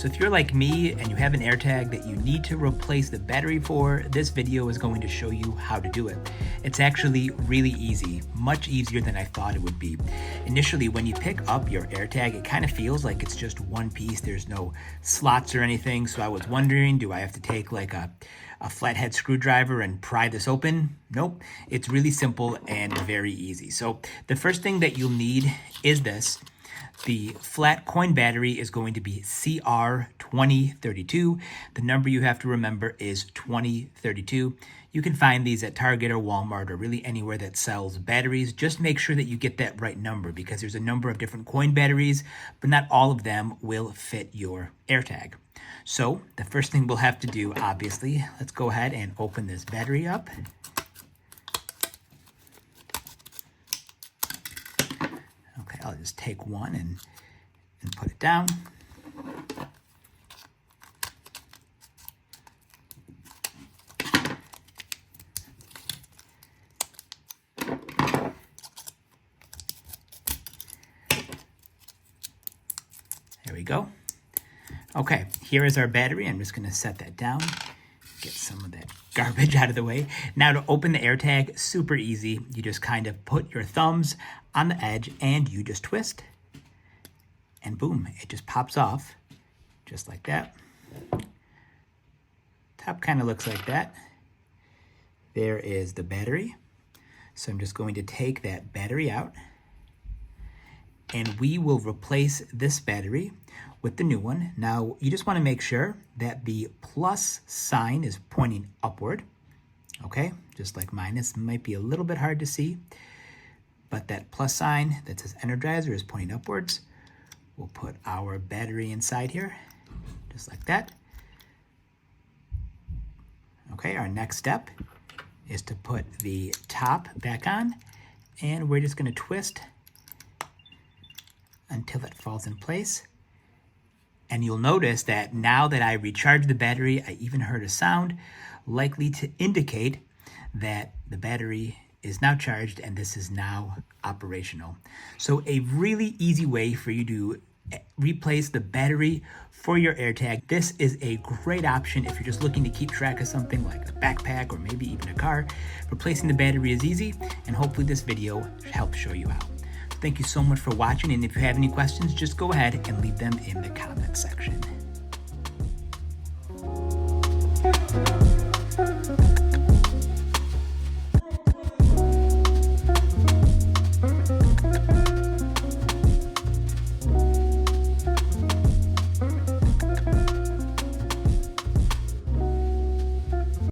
So if you're like me and you have an AirTag that you need to replace the battery for, this video is going to show you how to do it. It's actually really easy, much easier than I thought it would be. Initially, when you pick up your AirTag, it kind of feels like it's just one piece. There's no slots or anything. So I was wondering, do I have to take like a flathead screwdriver and pry this open? Nope, it's really simple and very easy. So the first thing that you'll need is this. The flat coin battery is going to be CR2032. The number you have to remember is 2032. You can find these at Target or Walmart or really anywhere that sells batteries. Just make sure that you get that right number because there's a number of different coin batteries, but not all of them will fit your AirTag. So the first thing we'll have to do, obviously, let's go ahead and open this battery up. Okay, I'll just take one and put it down. There we go. Okay, here is our battery. I'm just going to set that down, get some of that garbage out of the way. Now to open the AirTag, super easy. You just kind of put your thumbs on the edge and you just twist and boom, it just pops off just like that. Top kind of looks like that. There is the battery. So I'm just going to take that battery out and we will replace this battery with the new one. Now, you just want to make sure that the plus sign is pointing upward, okay? Just like mine. This might be a little bit hard to see, but that plus sign that says Energizer is pointing upwards. We'll put our battery inside here, just like that. Okay, our next step is to put the top back on, and we're just going to twist until it falls in place. And you'll notice that now that I recharged the battery, I even heard a sound likely to indicate that the battery is now charged and this is now operational. So a really easy way for you to replace the battery for your AirTag. This is a great option if you're just looking to keep track of something like a backpack or maybe even a car. Replacing the battery is easy, and hopefully this video helps show you how. Thank you so much for watching, and if you have any questions, just go ahead and leave them in the comment section.